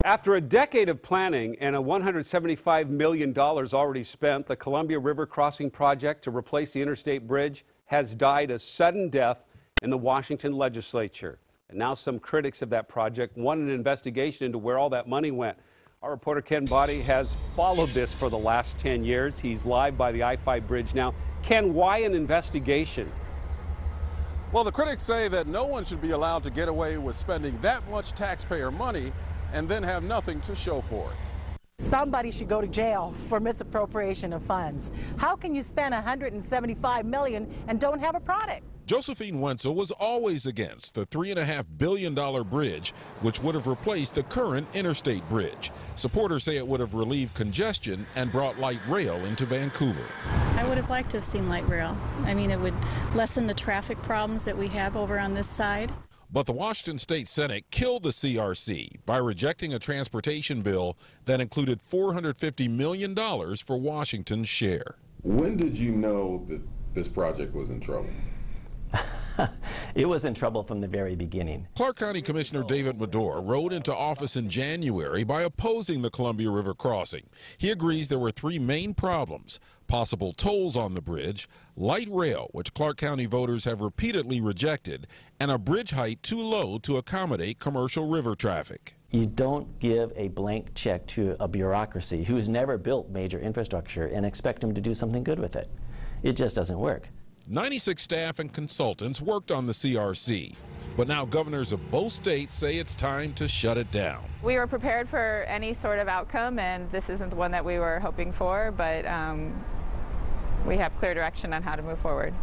After a decade of planning and a $175 million already spent, the Columbia River Crossing project to replace the Interstate Bridge has died a sudden death in the Washington legislature. And now some critics of that project want an investigation into where all that money went. Our reporter Ken Boddy has followed this for the last 10 years. He's live by the I-5 bridge now. Ken, why an investigation? Well, the critics say that no one should be allowed to get away with spending that much taxpayer money and then have nothing to show for it. Somebody should go to jail for misappropriation of funds. How can you spend $175 million and don't have a product? Josephine Wenzel was always against the $3.5 billion bridge, which would have replaced the current Interstate Bridge. Supporters say it would have relieved congestion and brought light rail into Vancouver. I would have liked to have seen light rail. I mean, it would lessen the traffic problems that we have over on this side. But the Washington State Senate killed the CRC by rejecting a transportation bill that included $450 million for Washington's share. When did you know that this project was in trouble? It was in trouble from the very beginning. Clark County Commissioner David Medore rode into office in January by opposing the Columbia River crossing. He agrees there were three main problems: possible tolls on the bridge, light rail, which Clark County voters have repeatedly rejected, and a bridge height too low to accommodate commercial river traffic. You don't give a blank check to a bureaucracy who's never built major infrastructure and expect them to do something good with it. It just doesn't work. 96 staff and consultants worked on the CRC, but now governors of both states say it's time to shut it down. We were prepared for any sort of outcome, and this isn't the one that we were hoping for, but we have clear direction on how to move forward.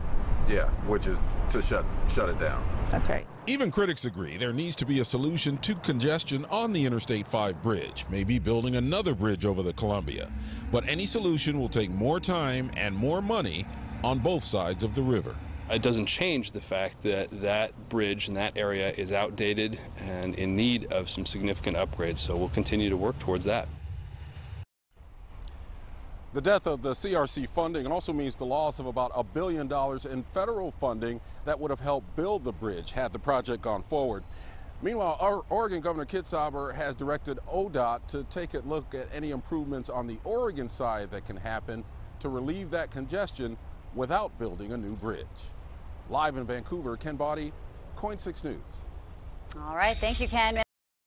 Yeah, which is to shut it down. That's right. Even critics agree there needs to be a solution to congestion on the Interstate 5 bridge, maybe building another bridge over the Columbia. But any solution will take more time and more money on both sides of the river. It doesn't change the fact that that bridge in that area is outdated and in need of some significant upgrades, so we'll continue to work towards that. The death of the CRC funding also means the loss of about $1 billion in federal funding that would have helped build the bridge had the project gone forward. Meanwhile, our Oregon Governor Kitzhaber has directed ODOT to take a look at any improvements on the Oregon side that can happen to relieve that congestion without building a new bridge. Live in Vancouver, Ken Boddy, KOIN 6 News. All right, thank you, Ken.